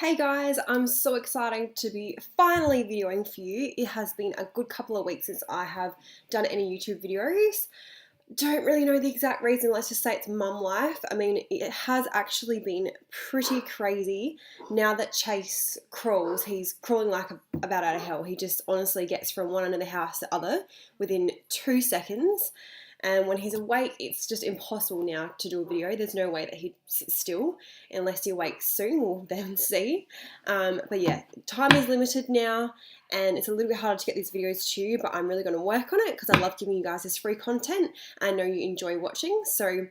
Hey guys, I'm so excited to be finally videoing for you. It has been a good couple of weeks since I have done any YouTube videos. Don't really know the exact reason, let's just say it's mum life. I mean, it has actually been pretty crazy now that Chase crawls. He's crawling like about out of hell. He just honestly gets from one end of the house to the other within 2 seconds. And when he's awake, it's just impossible now to do a video. There's no way that he'd sit still unless he awakes soon. We'll then see. But yeah, time is limited now, and it's a little bit harder to get these videos to you, but I'm really going to work on it because I love giving you guys this free content. I know you enjoy watching, so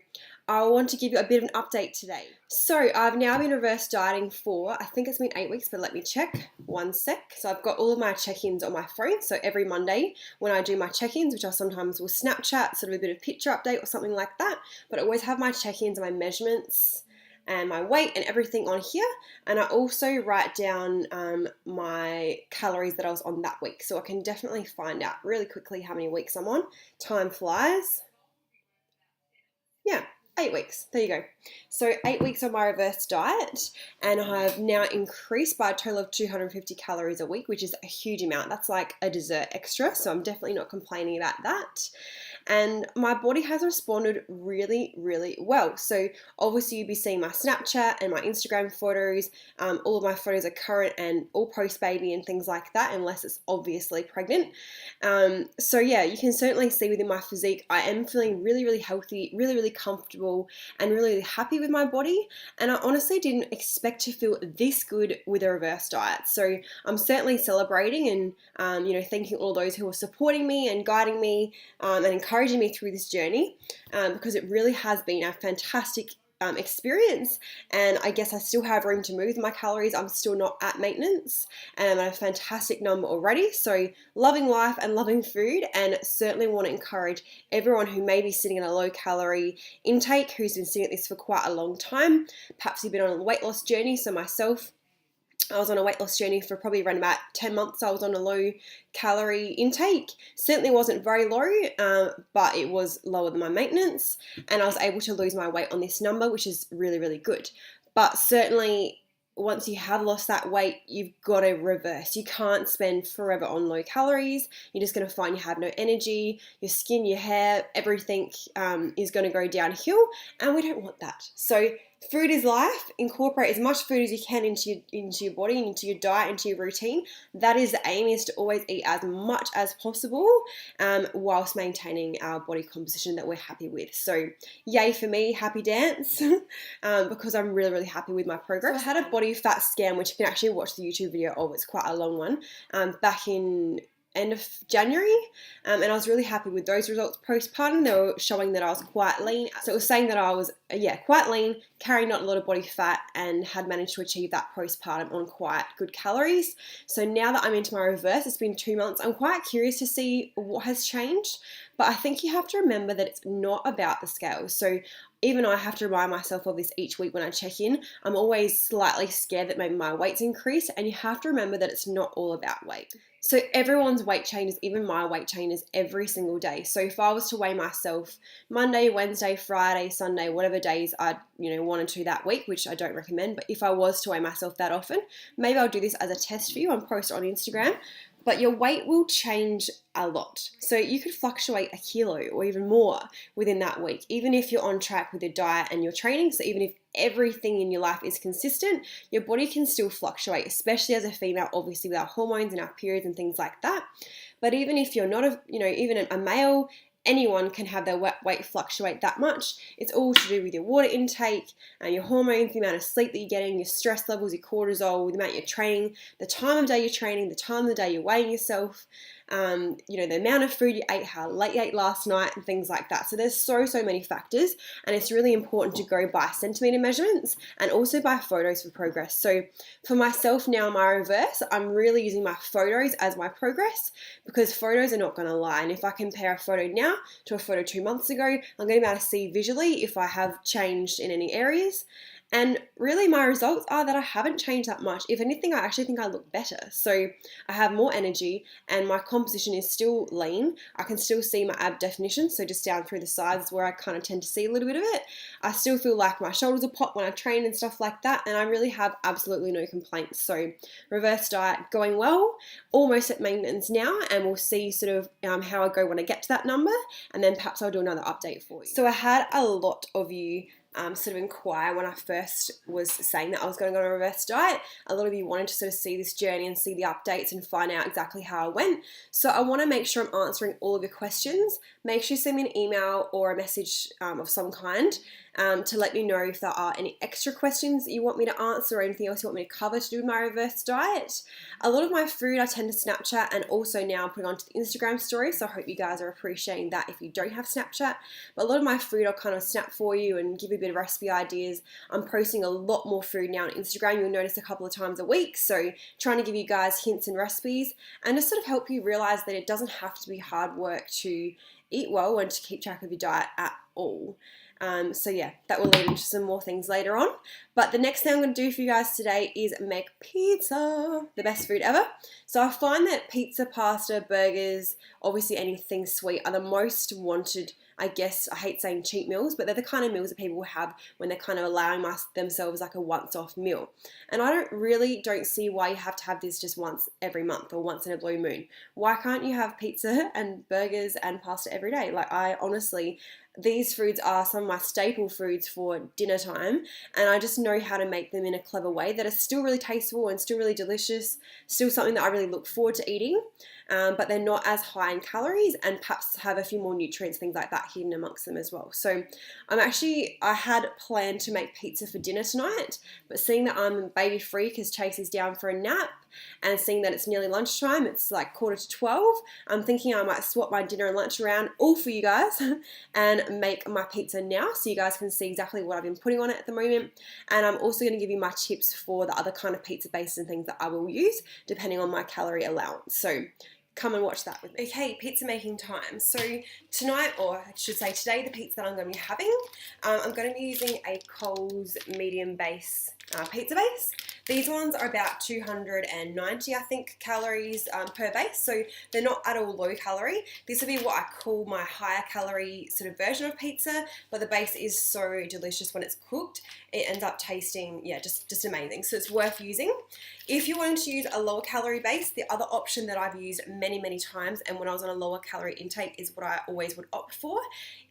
I want to give you a bit of an update today. So I've now been reverse dieting for, I think it's been 8 weeks, but let me check. One sec. So I've got all of my check-ins on my phone. So every Monday when I do my check-ins, which I sometimes will Snapchat, sort of a bit of picture update or something like that, but I always have my check-ins and my measurements and my weight and everything on here. And I also write down my calories that I was on that week. So I can definitely find out really quickly how many weeks I'm on. Time flies. Yeah, 8 weeks. There you go. So 8 weeks on my reverse diet, and I've now increased by a total of 250 calories a week, which is a huge amount. That's like a dessert extra, so I'm definitely not complaining about that. And my body has responded really, really well. So obviously you'll be seeing my Snapchat and my Instagram photos. All of my photos are current and all post-baby and things like that, unless it's obviously pregnant. So yeah, you can certainly see within my physique, I am feeling really, really healthy, really, really comfortable, and really, really happy with my body. And I honestly didn't expect to feel this good with a reverse diet. So I'm certainly celebrating and, thanking all those who are supporting me and guiding me and encouraging me through this journey because it really has been a fantastic experience, and I guess I still have room to move my calories. I'm still not at maintenance, and I'm at a fantastic number already. So loving life and loving food, and certainly want to encourage everyone who may be sitting at a low calorie intake, who's been sitting at this for quite a long time. Perhaps you've been on a weight loss journey. So myself, I was on a weight loss journey for probably around about 10 months. I was on a low calorie intake. Certainly wasn't very low, but it was lower than my maintenance. And I was able to lose my weight on this number, which is really, really good. But certainly once you have lost that weight, you've got to reverse. You can't spend forever on low calories. You're just going to find you have no energy. Your skin, your hair, everything is going to go downhill. And we don't want that. So food is life. Incorporate as much food as you can into your body, into your diet, into your routine. That is the aim, is to always eat as much as possible whilst maintaining our body composition that we're happy with. So yay for me, happy dance, because I'm really, really happy with my progress. So I had a body fat scan, which you can actually watch the YouTube video of. It's quite a long one, back in end of January, and I was really happy with those results postpartum. They were showing that I was quite lean, so it was saying that I was quite lean, carrying not a lot of body fat, and had managed to achieve that postpartum on quite good calories. So now that I'm into my reverse, it's been 2 months, I'm quite curious to see what has changed, but I think you have to remember that it's not about the scales. So even I have to remind myself of this each week when I check in. I'm always slightly scared that maybe my weight's increased, and you have to remember that it's not all about weight. So everyone's weight changes, even my weight changes every single day. So if I was to weigh myself Monday, Wednesday, Friday, Sunday, whatever days I wanted to that week, which I don't recommend, but if I was to weigh myself that often, maybe I'll do this as a test for you and post it on Instagram. But your weight will change a lot. So you could fluctuate a kilo or even more within that week, even if you're on track with your diet and your training. So even if everything in your life is consistent, your body can still fluctuate, especially as a female, obviously with our hormones and our periods and things like that. But even if you're not even a male, anyone can have their weight fluctuate that much. It's all to do with your water intake and your hormones, the amount of sleep that you're getting, your stress levels, your cortisol, the amount you're training, the time of day you're training, the time of the day you're weighing yourself, the amount of food you ate, how late you ate last night, and things like that. So there's so many factors, and it's really important to go by centimeter measurements and also by photos for progress. So for myself now, my reverse, I'm really using my photos as my progress, because photos are not going to lie. And if I compare a photo now to a photo 2 months ago, I'm going to be able to see visually if I have changed in any areas. And really my results are that I haven't changed that much. If anything, I actually think I look better. So I have more energy and my composition is still lean. I can still see my ab definition, so just down through the sides where I kind of tend to see a little bit of it. I still feel like my shoulders are pop when I train and stuff like that, and I really have absolutely no complaints. So reverse diet going well, almost at maintenance now, and we'll see sort of how I go when I get to that number, and then perhaps I'll do another update for you. So I had a lot of you sort of inquire when I first was saying that I was going to go on a reverse diet. A lot of you wanted to sort of see this journey and see the updates and find out exactly how I went. So I want to make sure I'm answering all of your questions. Make sure you send me an email or a message of some kind to let me know if there are any extra questions that you want me to answer or anything else you want me to cover to do with my reverse diet. A lot of my food I tend to Snapchat, and also now I'm putting onto the Instagram story, so I hope you guys are appreciating that if you don't have Snapchat. But a lot of my food I'll kind of snap for you and give you a bit of recipe ideas. I'm posting a lot more food now on Instagram. You'll notice a couple of times a week, so trying to give you guys hints and recipes and just sort of help you realize that it doesn't have to be hard work to eat well and to keep track of your diet at all. So yeah, that will lead into some more things later on. But the next thing I'm going to do for you guys today is make pizza, the best food ever. So I find that pizza, pasta, burgers, obviously anything sweet are the most wanted, I guess. I hate saying cheat meals, but they're the kind of meals that people have when they're kind of allowing themselves like a once-off meal. And I don't see why you have to have this just once every month or once in a blue moon. Why can't you have pizza and burgers and pasta every day? Like, I honestly, these foods are some of my staple foods for dinner time, and I just know how to make them in a clever way that are still really tasteful and still really delicious, still something that I really look forward to eating, but they're not as high in calories and perhaps have a few more nutrients, things like that hidden amongst them as well. So I had planned to make pizza for dinner tonight, but seeing that I'm baby free because Chase is down for a nap, and seeing that it's nearly lunchtime, it's like 11:45, I'm thinking I might swap my dinner and lunch around all for you guys and make my pizza now so you guys can see exactly what I've been putting on it at the moment. And I'm also going to give you my tips for the other kind of pizza bases and things that I will use depending on my calorie allowance. So come and watch that with me. Okay, pizza making time. So tonight, or I should say today, the pizza that I'm going to be having, I'm going to be using a Coles medium base pizza base. These ones are about 290, I think, calories per base, so they're not at all low calorie. This will be what I call my higher calorie sort of version of pizza, but the base is so delicious when it's cooked. It ends up tasting, yeah, just amazing. So it's worth using. If you wanted to use a lower calorie base, the other option that I've used many times, and when I was on a lower calorie intake is what I always would opt for,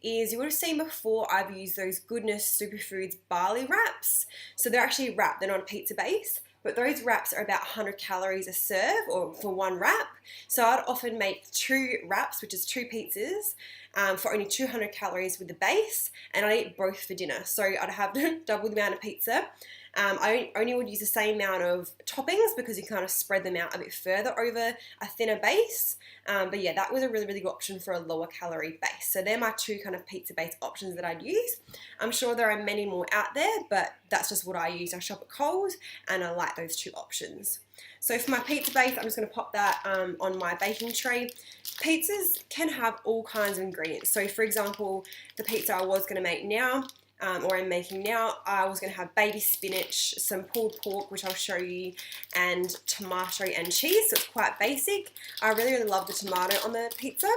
is you would have seen before I've used those Goodness Superfoods barley wraps. So they're actually wrapped, they're not a pizza base, but those wraps are about 100 calories a serve, or for one wrap. So I'd often make 2 wraps, which is 2 pizzas, for only 200 calories with the base, and I'd eat both for dinner. So I'd have double the amount of pizza. I only would use the same amount of toppings because you kind of spread them out a bit further over a thinner base. But yeah, that was a really good option for a lower calorie base. So they're my 2 kind of pizza based options that I'd use. I'm sure there are many more out there, but that's just what I use. I shop at Coles and I like those 2 options. So for my pizza base, I'm just going to pop that on my baking tray. Pizzas can have all kinds of ingredients. So for example, the pizza I was going to make now, or I'm making now, I was going to have baby spinach, some pulled pork, which I'll show you, and tomato and cheese. So it's quite basic. I really love the tomato on the pizza,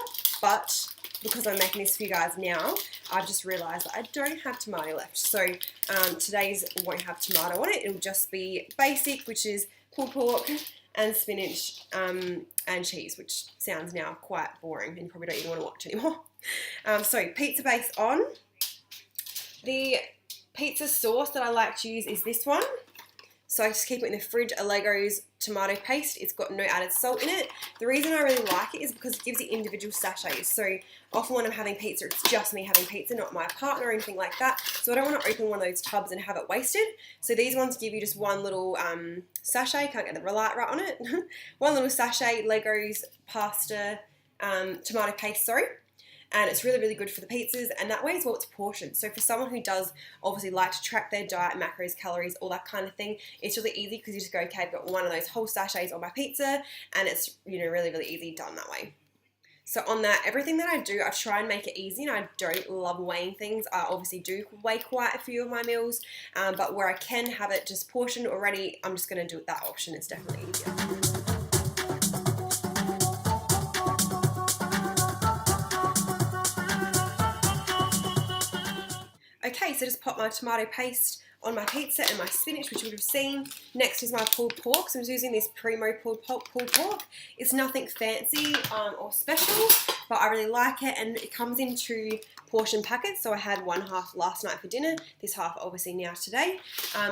but because I'm making this for you guys now, I've just realised that I don't have tomato left. So today's won't have tomato on it. It'll just be basic, which is pulled pork and spinach and cheese, which sounds now quite boring and you probably don't even want to watch anymore. So pizza base on. The pizza sauce that I like to use is this one. So I just keep it in the fridge, Allegro's tomato paste. It's got no added salt in it. The reason I really like it is because it gives you individual sachets. So often when I'm having pizza, it's just me having pizza, not my partner or anything like that. So I don't want to open one of those tubs and have it wasted. So these ones give you just one little sachet. Can't get the light right on it. One little sachet, Allegro's pasta, tomato paste, sorry. And it's really good for the pizzas, and that way as well it's portioned. So for someone who does obviously like to track their diet, macros, calories, all that kind of thing, it's really easy because you just go, okay, I've got one of those whole sachets on my pizza, and it's, you know, really easy done that way. So on that, everything that I do, I try and make it easy, and I don't love weighing things. I obviously do weigh quite a few of my meals, but where I can have it just portioned already, I'm just going to do it that option. It's definitely easier. Okay, so just pop my tomato paste on my pizza and my spinach, which you would have seen. Next is my pulled pork. So I'm just using this Primo pulled pork. It's nothing fancy or special, but I really like it, and it comes in 2 portion packets. So I had 1/2 last night for dinner, this half obviously now today.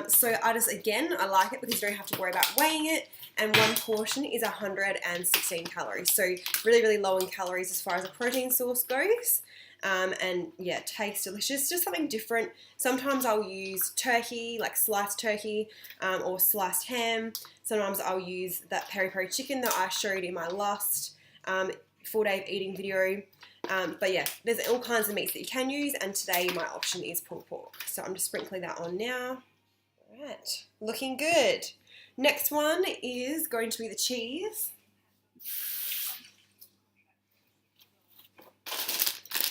So I like it because you don't have to worry about weighing it, and 1 portion is 116 calories. So really, really low in calories as far as a protein source goes. And yeah, tastes delicious, just something different. Sometimes I'll use turkey, like sliced turkey, or sliced ham. Sometimes I'll use that peri-peri chicken that I showed in my last 4-day of eating video. But yeah, there's all kinds of meats that you can use, and today my option is pulled pork. So I'm just sprinkling that on now. All right, looking good. Next one is going to be the cheese.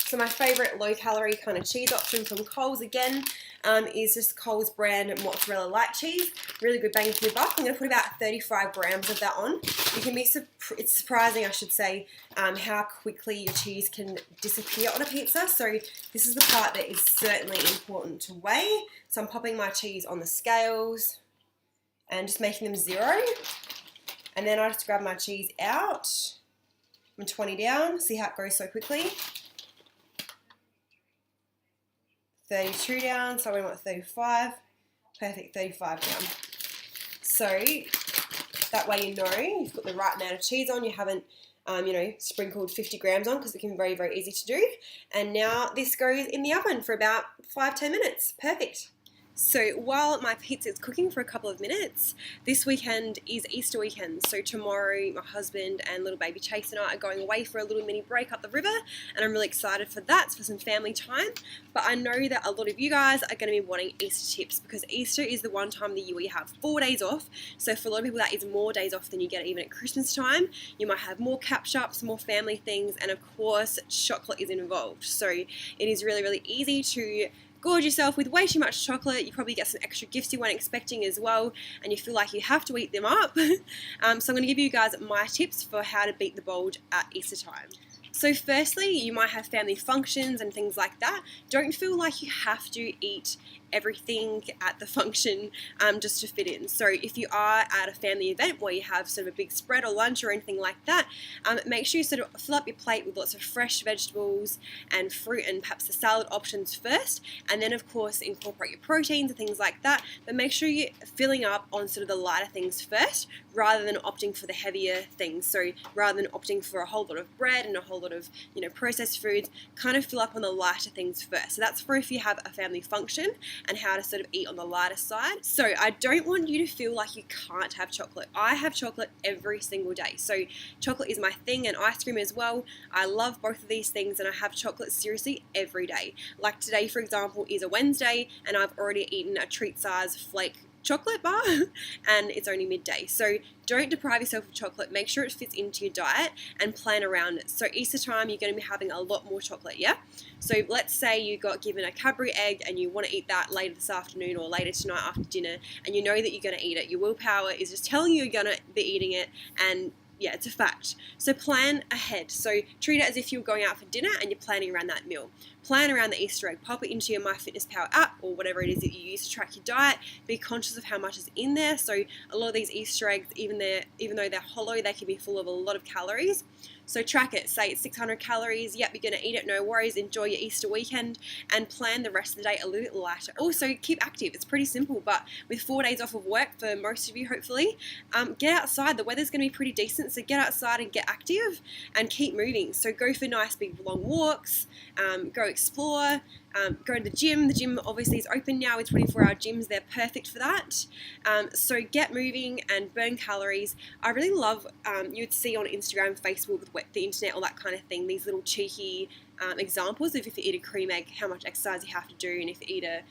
So my favourite low-calorie kind of cheese option from Coles again is just Coles brand mozzarella light cheese. Really good bang for your buck. I'm going to put about 35 grams of that on. You can be it's surprising, I should say, how quickly your cheese can disappear on a pizza. So this is the part that is certainly important to weigh. So I'm popping my cheese on the scales and just making them 0. And then I just grab my cheese out. I'm 20 down. See how it goes so quickly. 32 down, so I want 35. Perfect, 35 down. So that way you know you've got the right amount of cheese on. You haven't, sprinkled 50 grams on, because it can be very, very easy to do. And now this goes in the oven for about 5-10 minutes. Perfect. So while my pizza is cooking for a couple of minutes, this weekend is Easter weekend. So tomorrow my husband and little baby Chase and I are going away for a little mini break up the river, and I'm really excited for that. It's for some family time. But I know that a lot of you guys are going to be wanting Easter tips, because Easter is the one time of the year where you have 4 days off. So for a lot of people that is more days off than you get even at Christmas time. You might have more catch-ups, more family things, and of course chocolate is involved. So it is really, really easy to gorge yourself with way too much chocolate. You probably get some extra gifts you weren't expecting as well, and you feel like you have to eat them up. So I'm going to give you guys my tips for how to beat the bulge at Easter time. So firstly, you might have family functions and things like that. Don't feel like you have to eat everything at the function just to fit in. So if you are at a family event where you have sort of a big spread or lunch or anything like that, make sure you sort of fill up your plate with lots of fresh vegetables and fruit and perhaps the salad options first, and then of course incorporate your proteins and things like that, but make sure you're filling up on sort of the lighter things first rather than opting for the heavier things. So rather than opting for a whole lot of bread and a whole lot of processed foods, kind of fill up on the lighter things first. So that's for if you have a family function and how to sort of eat on the lighter side. So I don't want you to feel like you can't have chocolate. I have chocolate every single day. So chocolate is my thing, and ice cream as well. I love both of these things, and I have chocolate seriously every day. Like today, for example, is a Wednesday, and I've already eaten a treat size flake chocolate bar and it's only midday. So don't deprive yourself of chocolate. Make sure it fits into your diet and plan around it. So Easter time, you're going to be having a lot more chocolate, yeah? So let's say you got given a Cadbury egg and you want to eat that later this afternoon or later tonight after dinner, and you know that you're going to eat it. Your willpower is just telling you you're going to be eating it, and yeah, it's a fact. So plan ahead. So treat it as if you're going out for dinner and you're planning around that meal. Plan around the Easter egg. Pop it into your MyFitnessPal app or whatever it is that you use to track your diet. Be conscious of how much is in there. So a lot of these Easter eggs, even though they're hollow, they can be full of a lot of calories. So track it. Say it's 600 calories. Yep, you're going to eat it. No worries. Enjoy your Easter weekend and plan the rest of the day a little bit lighter. Also, keep active. It's pretty simple, but with 4 days off of work for most of you, hopefully, get outside. The weather's going to be pretty decent, so get outside and get active and keep moving. So go for nice big long walks. Go explore. Go to the gym. The gym obviously is open now with 24-hour gyms. They're perfect for that. So get moving and burn calories. I really love, you'd see on Instagram, Facebook, the internet, all that kind of thing, these little cheeky examples of if you eat a cream egg, how much exercise you have to do, and if you eat a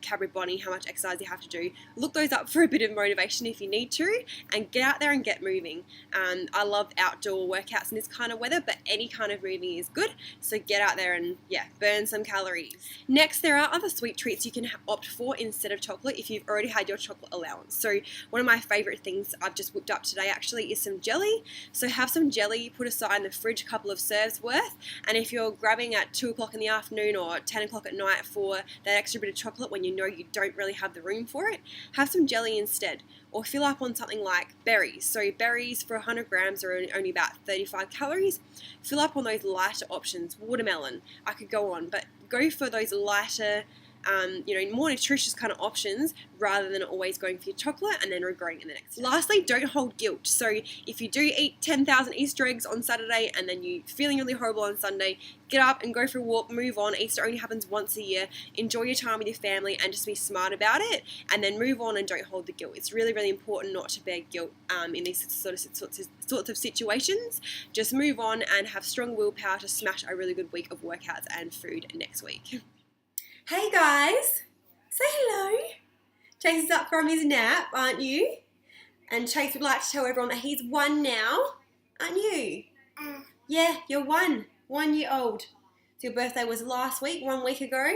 Cadbury Bonnie, how much exercise you have to do. Look those up for a bit of motivation if you need to, and get out there and get moving. I love outdoor workouts in this kind of weather, but any kind of moving is good, so get out there and burn some calories. Next, there are other sweet treats you can opt for instead of chocolate if you've already had your chocolate allowance. So one of my favourite things I've just whipped up today actually is some jelly. So have some jelly, put aside in the fridge a couple of serves worth, and if you're grabbing at 2 o'clock in the afternoon or 10 o'clock at night for that extra bit of chocolate when you know you don't really have the room for it, have some jelly instead. Or fill up on something like berries. So berries for 100 grams are only about 35 calories. Fill up on those lighter options. Watermelon, I could go on, but go for those lighter, more nutritious kind of options rather than always going for your chocolate and then regretting in the next. Lastly, don't hold guilt. So if you do eat 10,000 Easter eggs on Saturday and then you're feeling really horrible on Sunday, get up and go for a walk, move on. Easter only happens once a year. Enjoy your time with your family and just be smart about it, and then move on and don't hold the guilt. It's really, really important not to bear guilt in these sorts of situations. Just move on and have strong willpower to smash a really good week of workouts and food next week. Hey guys, say hello. Chase is up from his nap, aren't you? And Chase would like to tell everyone that he's 1 now, aren't you? Yeah, you're 1 year old. So your birthday was last week, 1 week ago,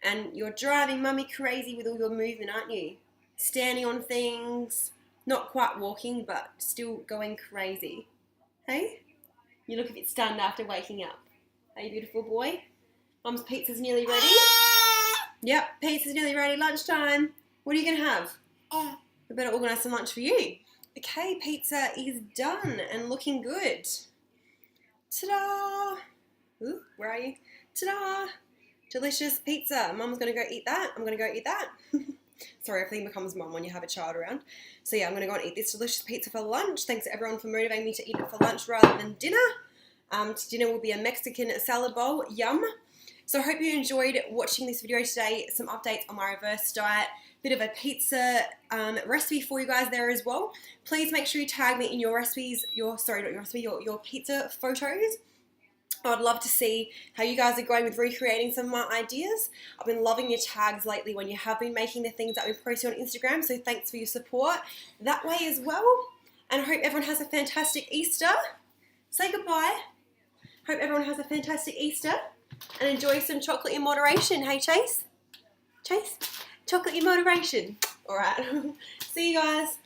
and you're driving mummy crazy with all your movement, aren't you? Standing on things, not quite walking, but still going crazy. Hey? You look a bit stunned after waking up. Hey, beautiful boy? Mum's pizza's nearly ready. Yep, pizza's nearly ready. Lunchtime. What are you going to have? We better organise some lunch for you. Okay, pizza is done and looking good. Ta-da! Ooh, where are you? Ta-da! Delicious pizza. Mum's going to go eat that. I'm going to go eat that. Sorry, everything becomes mum when you have a child around. So yeah, I'm going to go and eat this delicious pizza for lunch. Thanks to everyone for motivating me to eat it for lunch rather than dinner. Dinner will be a Mexican salad bowl. Yum. So I hope you enjoyed watching this video today. Some updates on my reverse diet, bit of a pizza recipe for you guys there as well. Please make sure you tag me in your recipes, your pizza photos. I'd love to see how you guys are going with recreating some of my ideas. I've been loving your tags lately when you have been making the things that we posted on Instagram, so thanks for your support that way as well. And I hope everyone has a fantastic Easter. Say goodbye. Hope everyone has a fantastic Easter. And enjoy some chocolate in moderation. Hey, Chase? Chase? Chocolate in moderation. All right. See you guys.